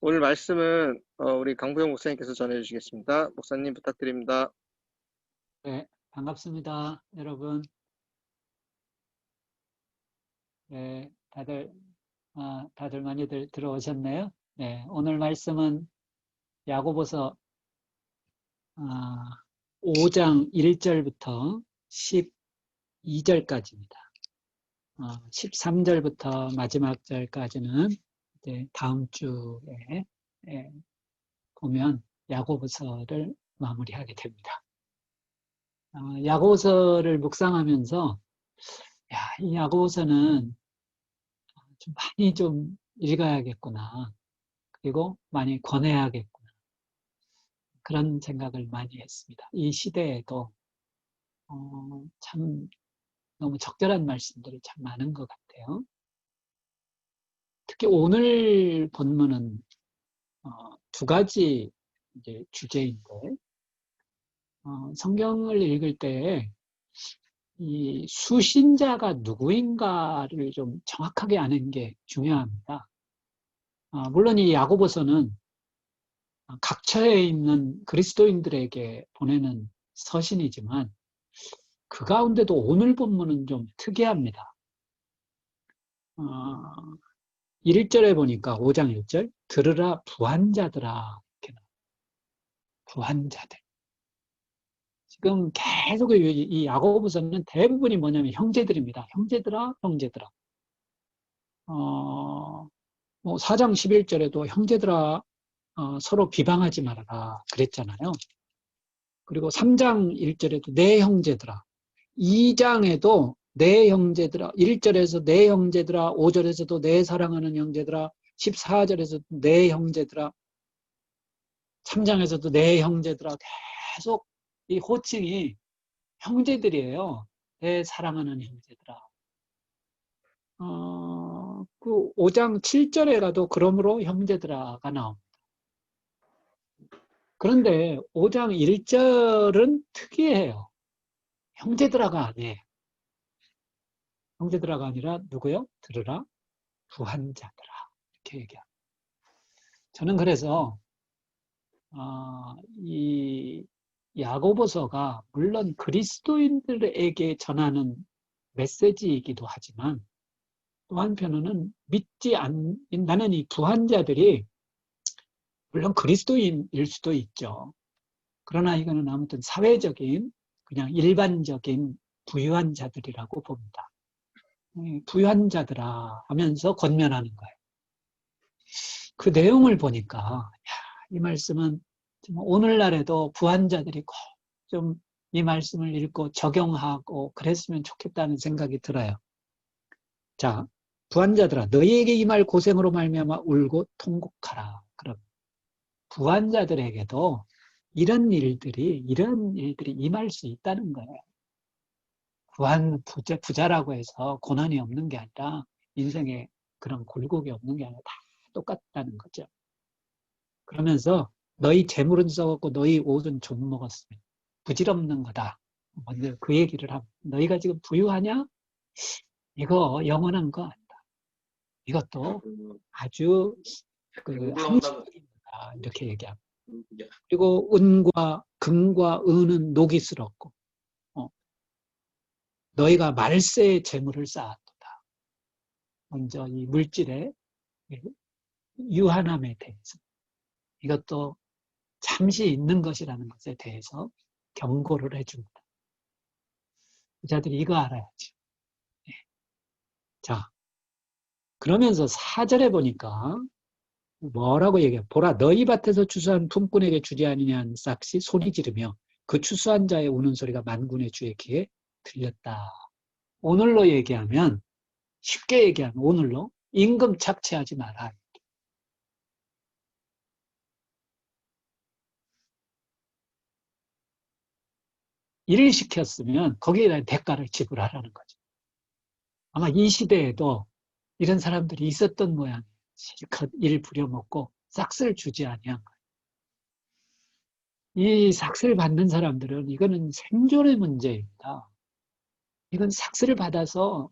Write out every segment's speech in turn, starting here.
오늘 말씀은 우리 강부영 목사님께서 전해주시겠습니다. 목사님 부탁드립니다. 네, 반갑습니다, 여러분. 네, 다들 많이들 들어오셨네요. 네, 오늘 말씀은 야고보서 5장 1절부터 12절까지입니다. 13절부터 마지막 절까지는 이제 다음 주에 보면 야고보서를 마무리하게 됩니다. 야고보서를 묵상하면서 이 야고보서는 좀 많이 좀 읽어야겠구나. 그리고 많이 권해야겠구나. 그런 생각을 많이 했습니다. 이 시대에도 참 너무 적절한 말씀들이 참 많은 것 같아요. 특히 오늘 본문은 두 가지 이제 주제인데 성경을 읽을 때 이 수신자가 누구인가를 좀 정확하게 아는 게 중요합니다. 물론 이 야고보서는 각처에 있는 그리스도인들에게 보내는 서신이지만 그 가운데도 오늘 본문은 좀 특이합니다. 1절에 보니까 5장 1절 들으라 부한자들아 이렇게 나와요. 부한자들. 지금 계속 이 야고보서는 대부분이 뭐냐면 형제들입니다. 형제들아 형제들아. 뭐 4장 11절에도 형제들아 서로 비방하지 말아라 그랬잖아요. 그리고 3장 1절에도 내 형제들아. 2장에도 내 형제들아. 1절에서 내 형제들아. 5절에서도 내 사랑하는 형제들아. 14절에서도 내 형제들아. 3장에서도 내 형제들아. 계속 이 호칭이 형제들이에요. 내 사랑하는 형제들아. 그 5장 7절에 가도 그러므로 형제들아가 나옵니다. 그런데 5장 1절은 특이해요. 형제들아가 아니에요. 형제들아가 아니라 누구요? 들으라 부한자들아 이렇게 얘기합니다. 저는 그래서 이 야고보서가 물론 그리스도인들에게 전하는 메시지이기도 하지만 또 한편으로는 나는 이 부한자들이 물론 그리스도인일 수도 있죠. 그러나 이거는 아무튼 사회적인 그냥 일반적인 부유한 자들이라고 봅니다. 부유한 자들아 하면서 권면하는 거예요. 그 내용을 보니까 이 말씀은 오늘날에도 부한자들이 꼭 좀 이 말씀을 읽고 적용하고 그랬으면 좋겠다는 생각이 들어요. 자, 부한자들아 너희에게 이 말 고생으로 말미암아 울고 통곡하라. 그럼 부한자들에게도 이런 일들이 임할 수 있다는 거예요. 부자라고 해서 고난이 없는 게 아니라 인생에 그런 굴곡이 없는 게 아니라 다 똑같다는 거죠. 그러면서 너희 재물은 썩었고 너희 옷은 좀 먹었으면 부질없는 거다. 먼저 그 얘기를 하고 너희가 지금 부유하냐? 이거 영원한 거 아니다. 이것도 아주 한시적인 거다. 이렇게 얘기합니다. 그리고 은과 금과 은은 녹이 슬었고 너희가 말세의 재물을 쌓았도다. 먼저 이 물질의 유한함에 대해서 이것도 잠시 있는 것이라는 것에 대해서 경고를 해줍니다. 부자들이 이거 알아야지. 네. 자, 그러면서 4절에 보니까 뭐라고 얘기해요? 보라, 너희 밭에서 추수한 품꾼에게 주지 아니냐는 싹시 소리 지르며 그 추수한 자의 우는 소리가 만군의 주의 귀에 들렸다. 오늘로 얘기하면, 쉽게 얘기하면 오늘로 임금 착취하지 마라. 일을 시켰으면 거기에 대한 대가를 지불하라는 거죠. 아마 이 시대에도 이런 사람들이 있었던 모양이에요. 실컷 일 부려먹고 싹쓸 주지 아니한 거예요. 이 삭스를 받는 사람들은 이거는 생존의 문제입니다. 이건 삭스를 받아서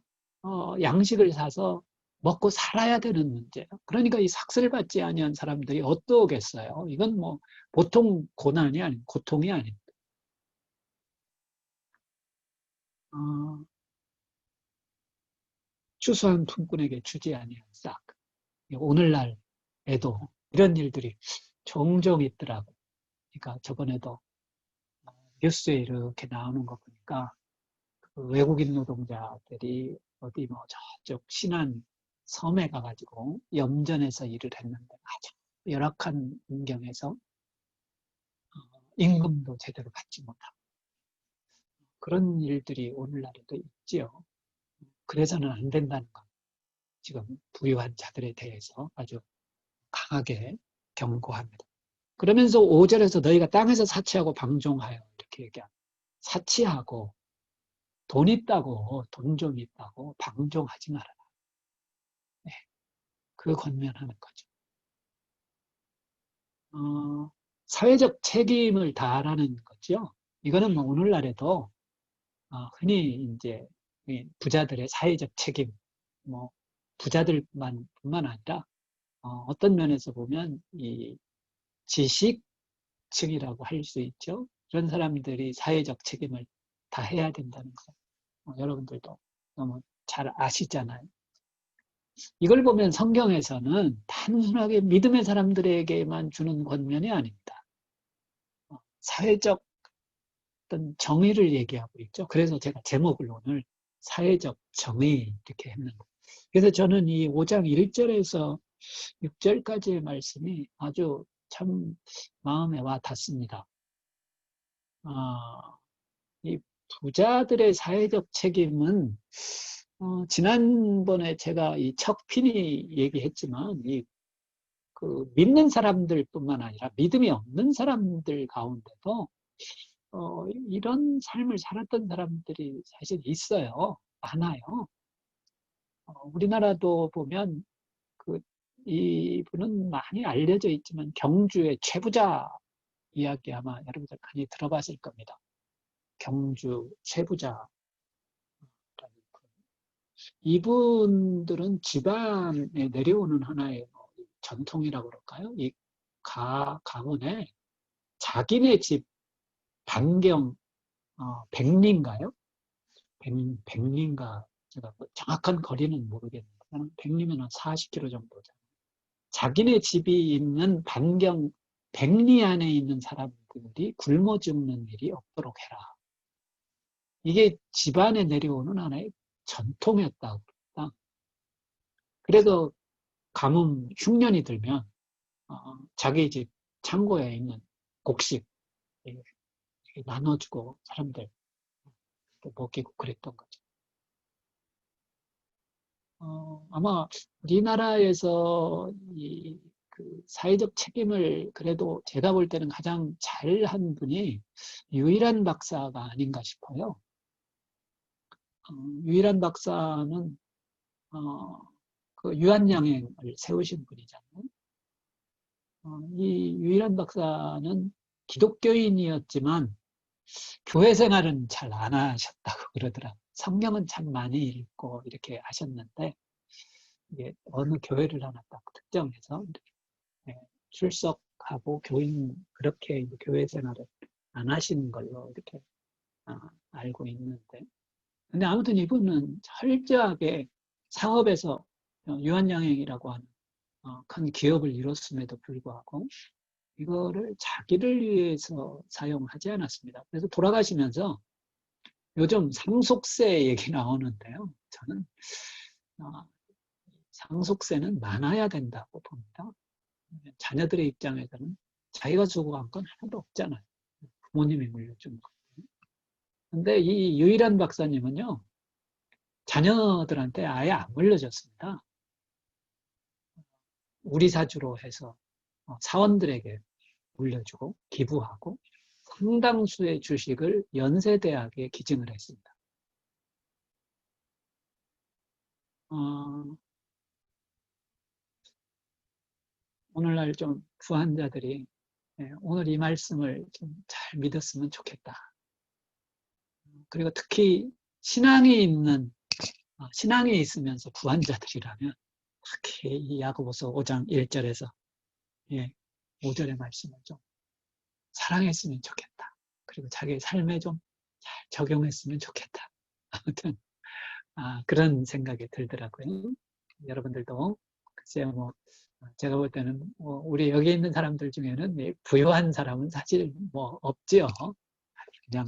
양식을 사서 먹고 살아야 되는 문제예요. 그러니까 이 삭슬 받지 아니한 사람들이 어떠겠어요? 이건 뭐 보통 고난이 아닌 고통이 아닙니다. 어, 추수한 품꾼에게 주지 아니한 싹. 오늘날에도 이런 일들이 종종 있더라고요. 그러니까 저번에도 뉴스에 이렇게 나오는 거 보니까 그 외국인 노동자들이 어디 뭐 저쪽 신안 섬에 가가지고 염전에서 일을 했는데 아주 열악한 환경에서 임금도 제대로 받지 못하고 그런 일들이 오늘날에도 있지요. 그래서는 안 된다는 것. 지금 부유한 자들에 대해서 아주 강하게 경고합니다. 그러면서 5절에서 너희가 땅에서 사치하고 방종하여 이렇게 얘기합니다. 사치하고 돈 있다고 돈 좀 있다고 방종하지 말아라. 네, 그 권면하는 거죠. 사회적 책임을 다하라는 거죠. 이거는 뭐 오늘날에도 흔히 이제 부자들의 사회적 책임, 뭐 부자들뿐만 아니라 어떤 면에서 보면 이 지식층이라고 할 수 있죠. 이런 사람들이 사회적 책임을 다 해야 된다는 거. 여러분들도 너무 잘 아시잖아요. 이걸 보면 성경에서는 단순하게 믿음의 사람들에게만 주는 권면이 아닙니다. 사회적 어떤 정의를 얘기하고 있죠. 그래서 제가 제목을 오늘 사회적 정의 이렇게 했는데. 그래서 저는 이 5장 1절에서 6절까지의 말씀이 아주 참 마음에 와 닿습니다. 이 부자들의 사회적 책임은 지난번에 제가 이 척핀이 얘기했지만 그 믿는 사람들뿐만 아니라 믿음이 없는 사람들 가운데도 이런 삶을 살았던 사람들이 사실 있어요. 많아요. 우리나라도 보면 그 이분은 많이 알려져 있지만 경주의 최부자 이야기 아마 여러분들 많이 들어봤을 겁니다. 경주 최부자. 이분들은 집안에 내려오는 하나의 전통이라고 그럴까요? 이 가문에 자기네 집 반경 100리인가요? 100리인가 제가 정확한 거리는 모르겠는데 100리면 한 40km 정도잖아요. 자기네 집이 있는 반경 100리 안에 있는 사람들이 굶어 죽는 일이 없도록 해라. 이게 집안에 내려오는 하나의 전통이었다고 합니다. 그래서 가뭄 흉년이 들면 자기 집 창고에 있는 곡식 나눠주고 사람들 먹이고 그랬던 거죠. 아마 우리나라에서 그 사회적 책임을 그래도 제가 볼 때는 가장 잘한 분이 유일한 박사가 아닌가 싶어요. 유일한 박사는 그 유한양행을 세우신 분이잖아요. 이 유일한 박사는 기독교인이었지만 교회 생활은 잘 안 하셨다고 그러더라고요. 성경은 참 많이 읽고 이렇게 하셨는데 이게 어느 교회를 하나 딱 특정해서 이렇게 출석하고 교인 그렇게 교회 생활을 안 하시는 걸로 이렇게 알고 있는데 근데 아무튼 이분은 철저하게 사업에서 유한양행이라고 하는 큰 기업을 이뤘음에도 불구하고 이거를 자기를 위해서 사용하지 않았습니다. 그래서 돌아가시면서 요즘 상속세 얘기 나오는데요. 저는 상속세는 많아야 된다고 봅니다. 자녀들의 입장에서는 자기가 수고한 건 하나도 없잖아요. 부모님이 물려준 거. 근데 이 유일한 박사님은요. 자녀들한테 아예 안 물려줬습니다. 우리 사주로 해서 사원들에게 물려주고 기부하고 상당수의 주식을 연세대학에 기증을 했습니다. 오늘날 좀 부한자들이 오늘 이 말씀을 좀 잘 믿었으면 좋겠다. 그리고 특히 신앙이 있으면서 부한자들이라면 특히 이 야고보서 5장 1절에서 5절의 말씀을 좀 사랑했으면 좋겠다. 그리고 자기의 삶에 좀 잘 적용했으면 좋겠다. 아무튼 그런 생각이 들더라고요. 여러분들도 글쎄요, 뭐 제가 볼 때는 우리 여기 있는 사람들 중에는 부유한 사람은 사실 뭐 없지요. 그냥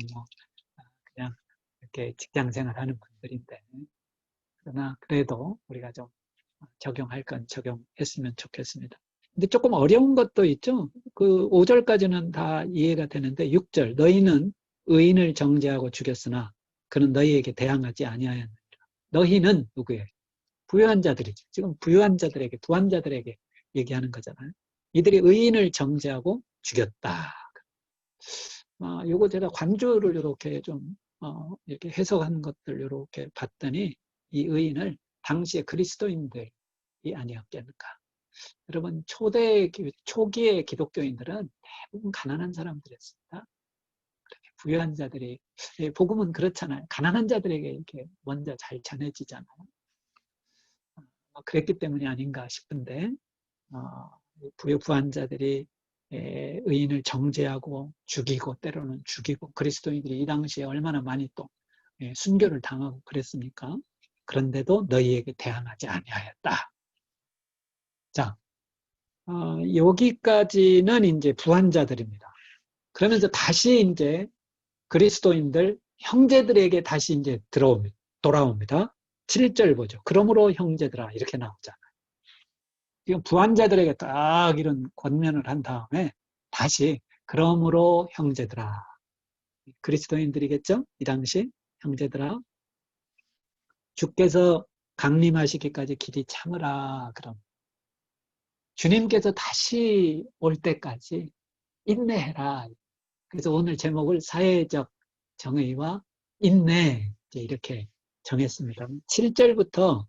그냥 이렇게 직장 생활하는 분들인데, 그러나 그래도 우리가 좀 적용할 건 적용했으면 좋겠습니다. 근데 조금 어려운 것도 있죠. 그 5절까지는 다 이해가 되는데 6절, 너희는 의인을 정죄하고 죽였으나 그는 너희에게 대항하지 아니하였느니라. 너희는 누구예요? 부유한 자들이죠. 지금 부유한 자들에게, 부한 자들에게 얘기하는 거잖아요. 이들이 의인을 정죄하고 죽였다. 요거 제가 관주를 이렇게 좀 이렇게 해석하는 것들 이렇게 봤더니 이 의인을 당시의 그리스도인들이 아니었겠는가. 여러분 초기의 기독교인들은 대부분 가난한 사람들이었습니다. 부유한 자들이, 복음은 그렇잖아요. 가난한 자들에게 이렇게 먼저 잘 전해지잖아요. 그랬기 때문이 아닌가 싶은데 부한 자들이 의인을 정죄하고 죽이고 때로는 죽이고, 그리스도인들이 이 당시에 얼마나 많이 또 순교를 당하고 그랬습니까? 그런데도 너희에게 대항하지 아니하였다. 자, 여기까지는 이제 부한 자들입니다. 그러면서 다시 이제 그리스도인들 형제들에게 다시 이제 돌아옵니다. 7절 보죠. 그러므로 형제들아, 이렇게 나오잖아요. 지금 부한 자들에게 딱 이런 권면을 한 다음에 다시 그러므로 형제들아, 그리스도인들이겠죠? 이 당시 형제들아, 주께서 강림하시기까지 길이 참으라. 그럼 주님께서 다시 올 때까지 인내해라. 그래서 오늘 제목을 사회적 정의와 인내, 이렇게 정했습니다. 7절부터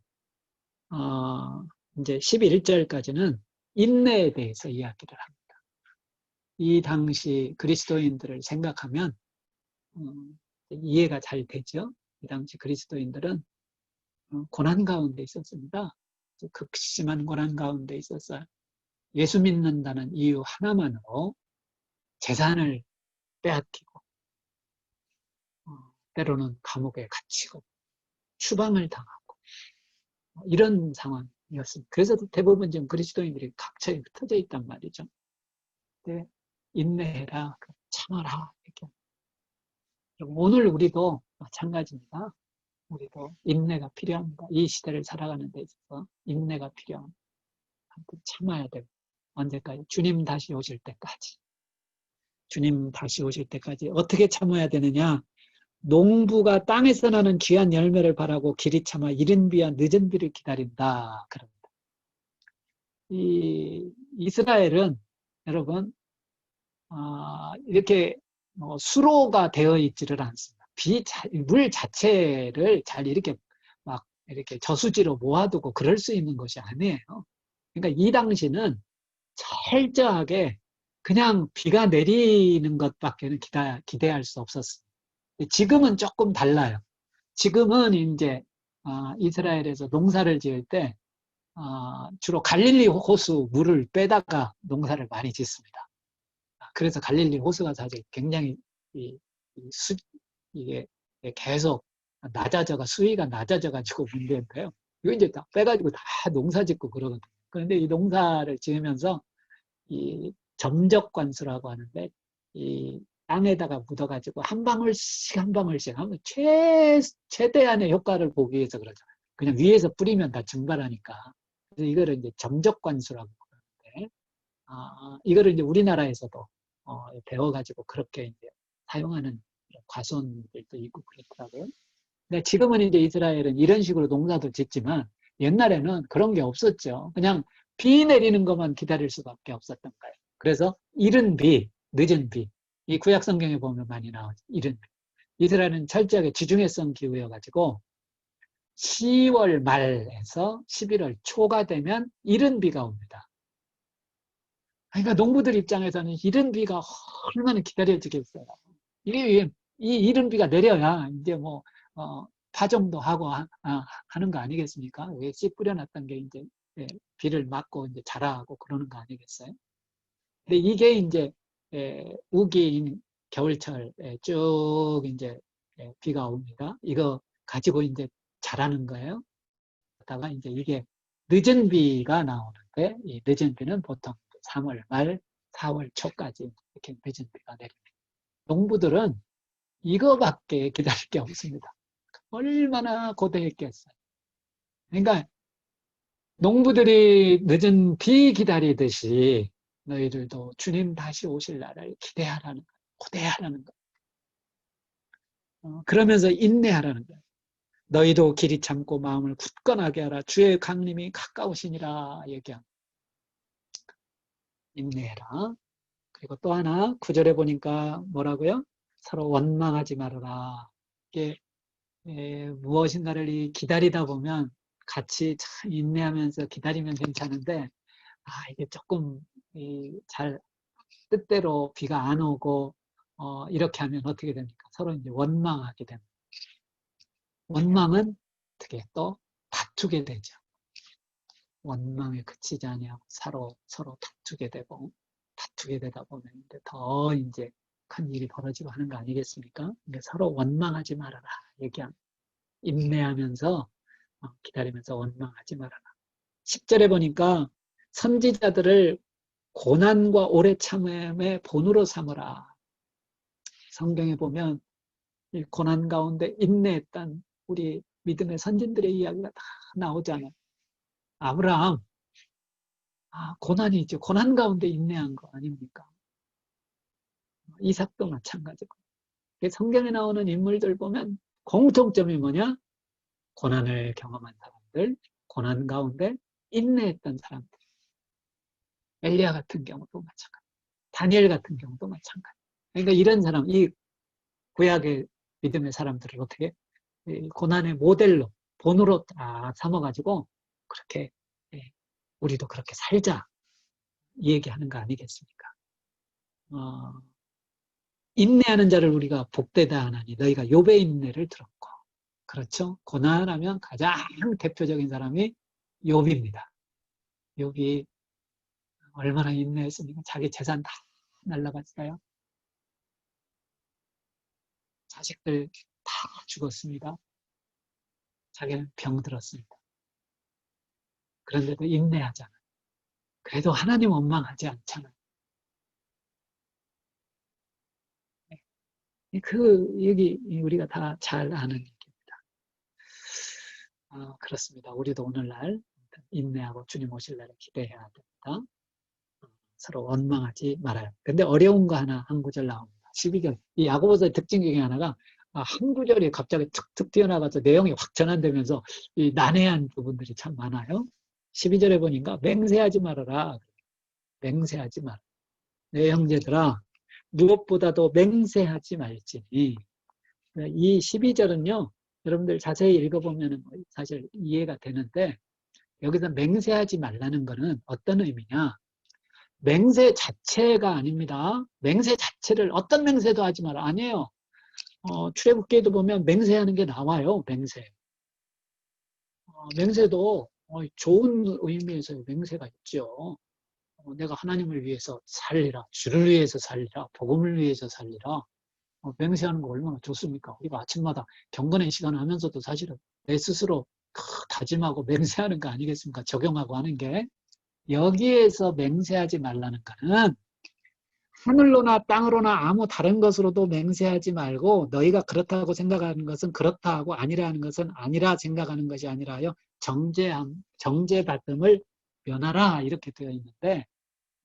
이제 11절까지는 인내에 대해서 이야기를 합니다. 이 당시 그리스도인들을 생각하면 이해가 잘 되죠. 이 당시 그리스도인들은 고난 가운데 있었습니다. 극심한 고난 가운데 있었어요. 예수 믿는다는 이유 하나만으로 재산을 빼앗기고 때로는 감옥에 갇히고 추방을 당하고 이런 상황이었습니다. 그래서 대부분 지금 그리스도인들이 각처에 흩어져 있단 말이죠. 네, 인내해라, 참아라. 이렇게. 오늘 우리도 마찬가지입니다. 우리도 인내가 필요합니다. 이 시대를 살아가는 데 있어서 인내가 필요합니다. 참아야 되고, 언제까지? 주님 다시 오실 때까지. 주님 다시 오실 때까지 어떻게 참아야 되느냐? 농부가 땅에서 나는 귀한 열매를 바라고 길이 참아 이른 비와 늦은 비를 기다린다. 그럽니다. 이 이스라엘은 여러분 이렇게 수로가 되어 있지를 않습니다. 물 자체를 잘 이렇게 막 이렇게 저수지로 모아두고 그럴 수 있는 것이 아니에요. 그러니까 이 당시는 철저하게 그냥 비가 내리는 것밖에는 기대할 수 없었습니다. 지금은 조금 달라요. 지금은 이제 이스라엘에서 농사를 지을 때 주로 갈릴리 호수 물을 빼다가 농사를 많이 짓습니다. 그래서 갈릴리 호수가 사실 굉장히 이게 계속 수위가 낮아져가지고 문제인데요. 이거 이제 다 빼가지고 다 농사 짓고 그러거든요. 그런데 이 농사를 지으면서 이 점적관수라고 하는데 이 땅에다가 묻어가지고 한 방울씩 한 방울씩 하면 최대한의 효과를 보기 위해서 그러잖아요. 그냥 위에서 뿌리면 다 증발하니까. 그래서 이거를 이제 점적관수라고 그러는데, 이거를 이제 우리나라에서도 배워가지고 그렇게 이제 사용하는 과수원들도 있고 그렇더라고요. 근데 지금은 이제 이스라엘은 이런 식으로 농사도 짓지만 옛날에는 그런 게 없었죠. 그냥 비 내리는 것만 기다릴 수밖에 없었던 거예요. 그래서 이른 비, 늦은 비. 이 구약 성경에 보면 많이 나오죠. 이른 비. 이스라엘은 철저하게 지중해성 기후여가지고 10월 말에서 11월 초가 되면 이른 비가 옵니다. 그러니까 농부들 입장에서는 이른 비가 얼마나 기다려지겠어요. 이 이른 비가 내려야 이제 뭐 파종도 하고 하는 거 아니겠습니까? 왜 씨 뿌려놨던 게 이제 예, 비를 맞고 이제 자라고 그러는 거 아니겠어요? 근데 이게 이제 우기인 겨울철에 쭉 이제 비가 옵니다. 이거 가지고 이제 자라는 거예요. 그러다가 이제 이게 늦은 비가 나오는데 이 늦은 비는 보통 3월 말, 4월 초까지 이렇게 늦은 비가 내립니다. 농부들은 이거밖에 기다릴 게 없습니다. 얼마나 고대했겠어요. 그러니까 농부들이 늦은 비 기다리듯이 너희들도 주님 다시 오실 날을 기대하라는 거예요. 고대하라는 거예요. 그러면서 인내하라는 거예요. 너희도 길이 참고 마음을 굳건하게 하라. 주의 강림이 가까우시니라 얘기합니다. 인내해라. 그리고 또 하나 9절에 보니까 뭐라고요? 서로 원망하지 말아라. 이게 무엇인가를 기다리다 보면 같이 참 인내하면서 기다리면 괜찮은데 이게 조금 잘 뜻대로 비가 안 오고 이렇게 하면 어떻게 됩니까? 서로 이제 원망하게 됩니다. 원망은 어떻게 또 다투게 되죠. 원망에 그치지 아니하고 서로 다투게 되다 보면 더 이제 큰 일이 벌어지고 하는 거 아니겠습니까? 서로 원망하지 말아라 얘기합니다. 인내하면서 기다리면서 원망하지 말아라. 10절에 보니까 선지자들을 고난과 오래 참음의 본으로 삼으라. 성경에 보면 이 고난 가운데 인내했던 우리 믿음의 선진들의 이야기가 다 나오잖아요. 아브라함, 고난이 있죠. 고난 가운데 인내한 거 아닙니까? 이삭도 마찬가지고. 성경에 나오는 인물들 보면 공통점이 뭐냐? 고난을 경험한 사람들, 고난 가운데 인내했던 사람들. 엘리야 같은 경우도 마찬가지. 다니엘 같은 경우도 마찬가지. 그러니까 이런 사람, 이 구약의 믿음의 사람들을 어떻게 고난의 모델로, 본으로 다 삼아가지고 그렇게 우리도 그렇게 살자 이 얘기하는 거 아니겠습니까? 인내하는 자를 우리가 복되다 하나니 너희가 욥의 인내를 들었고, 그렇죠? 고난하면 가장 대표적인 사람이 욥입니다. 욥이 얼마나 인내했습니까? 자기 재산 다 날라갔어요. 자식들 다 죽었습니다. 자기는 병들었습니다. 그런데도 인내하잖아요. 그래도 하나님 원망하지 않잖아요. 여기 우리가 다 잘 아는 얘기입니다. 그렇습니다. 우리도 오늘날 인내하고 주님 오실 날을 기대해야 됩니다. 서로 원망하지 말아요. 근데 어려운 거 하나 한 구절 나옵니다. 12절. 이 야고보서의 특징 중에 하나가 한 구절이 갑자기 툭툭 튀어나가서 내용이 확 전환되면서 이 난해한 부분들이 참 많아요. 12절에 보니까 맹세하지 말아라. 맹세하지 마라. 내 형제들아, 무엇보다도 맹세하지 말지니. 이 12절은요, 여러분들 자세히 읽어보면 사실 이해가 되는데, 여기서 맹세하지 말라는 것은 어떤 의미냐? 맹세 자체가 아닙니다. 맹세 자체를 어떤 맹세도 하지 마라. 아니에요. 출애굽기에도 보면 맹세하는 게 나와요. 맹세. 맹세도 좋은 의미에서 맹세가 있죠. 내가 하나님을 위해서 살리라. 주를 위해서 살리라. 복음을 위해서 살리라. 맹세하는 거 얼마나 좋습니까? 우리가 아침마다 경건의 시간을 하면서도 사실은 내 스스로 다짐하고 맹세하는 거 아니겠습니까? 적용하고 하는 게. 여기에서 맹세하지 말라는 거는 하늘로나 땅으로나 아무 다른 것으로도 맹세하지 말고 너희가 그렇다고 생각하는 것은 그렇다 하고 아니라 하는 것은 아니라 생각하는 것이 아니라요. 정죄받음을 면하라 이렇게 되어 있는데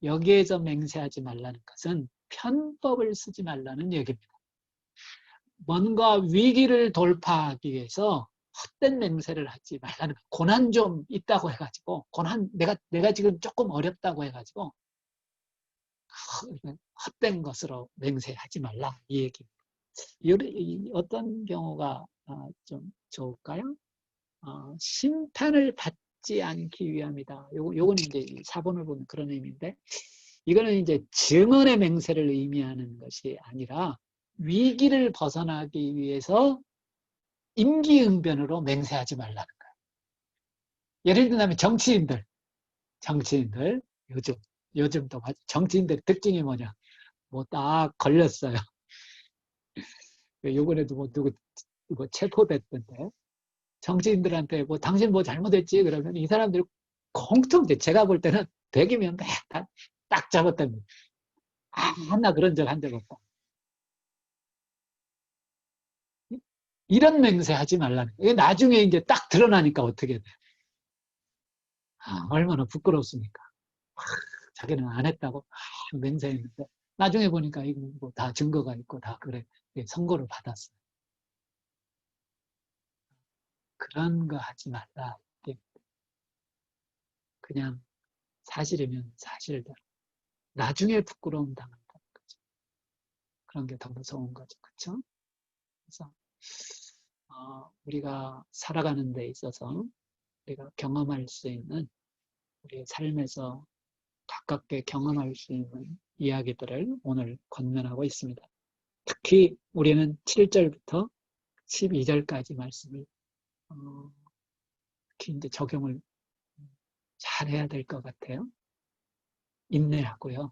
여기에서 맹세하지 말라는 것은 편법을 쓰지 말라는 얘기입니다. 뭔가 위기를 돌파하기 위해서 헛된 맹세를 하지 말라는 거예요. 고난 좀 있다고 해가지고 고난 내가 지금 조금 어렵다고 해가지고 헛된 것으로 맹세하지 말라 이 얘기입니다. 어떤 경우가 좀 좋을까요? 심판을 받지 않기 위함이다. 요건 이제 4번을 보면 그런 의미인데 이거는 이제 증언의 맹세를 의미하는 것이 아니라 위기를 벗어나기 위해서 임기응변으로 맹세하지 말라는 거예요. 예를 들면 정치인들 정치인들, 요즘도 정치인들 특징이 뭐냐? 뭐 딱 걸렸어요. 요번에도 뭐 누구 체포됐던데. 정치인들한테 뭐 당신 뭐 잘못했지? 그러면 이 사람들이 공통돼. 제가 볼 때는 100이면 100, 딱 잡았답니다. 하나 그런 적 한 적 없다. 이런 맹세 하지 말라는 거예요. 나중에 이제 딱 드러나니까 어떻게 돼. 얼마나 부끄럽습니까. 자기는 안 했다고 맹세했는데 나중에 보니까 이거 뭐 다 증거가 있고 다 그래 선고를 받았어요. 그런 거 하지 말라. 그냥 사실이면 사실대로. 나중에 부끄러움 당한다는 거죠. 그런 게 더 무서운 거죠. 그렇죠? 그래서 우리가 살아가는 데 있어서 우리가 경험할 수 있는 우리의 삶에서 가깝게 경험할 수 있는 이야기들을 오늘 권면하고 있습니다. 특히 우리는 7절부터 12절까지 말씀을 특히 이제 적용을 잘 해야 될 것 같아요. 인내하고요.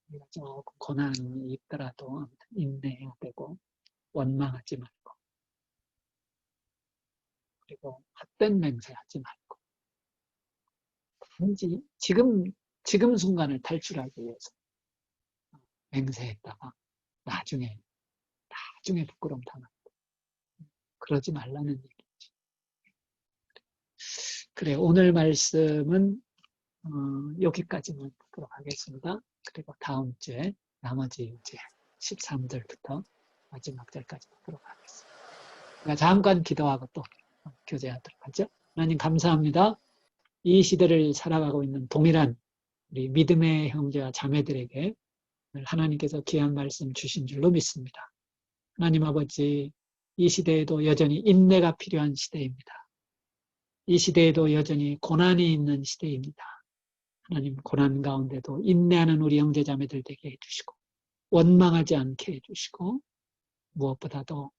우리가 조금 고난이 있더라도 인내해야 되고 원망하지 말고 그리고 헛된 맹세하지 말고 단지 지금 순간을 탈출하기 위해서 맹세했다가 나중에 부끄러움 당한다. 그러지 말라는 얘기지. 그래, 오늘 말씀은 여기까지만 듣도록 하겠습니다. 그리고 다음 주에 나머지 이제 13절부터 마지막 절까지 듣도록 하겠습니다. 그러니까 잠깐 기도하고 또 교제하도록 하죠. 하나님 감사합니다. 이 시대를 살아가고 있는 동일한 우리 믿음의 형제와 자매들에게 하나님께서 귀한 말씀 주신 줄로 믿습니다. 하나님 아버지, 이 시대에도 여전히 인내가 필요한 시대입니다. 이 시대에도 여전히 고난이 있는 시대입니다. 하나님 고난 가운데도 인내하는 우리 형제자매들 되게 해주시고 원망하지 않게 해주시고 무엇보다도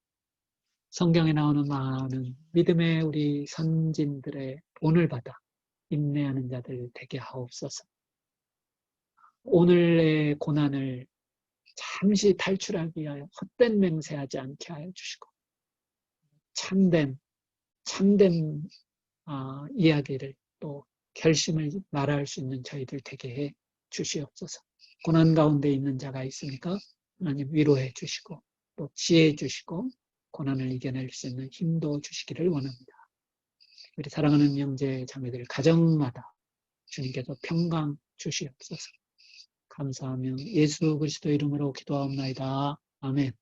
성경에 나오는 많은 믿음의 우리 선진들의 본을 받아 인내하는 자들 되게 하옵소서. 오늘의 고난을 잠시 탈출하기 위하여 헛된 맹세하지 않게 하여 주시고 참된 이야기를 또 결심을 말할 수 있는 저희들 되게 해 주시옵소서. 고난 가운데 있는 자가 있으니까 하나님 위로해 주시고 또 지혜해 주시고 고난을 이겨낼 수 있는 힘도 주시기를 원합니다. 우리 사랑하는 형제 자매들 가정마다 주님께서 평강 주시옵소서. 감사하며 예수 그리스도 이름으로 기도하옵나이다. 아멘.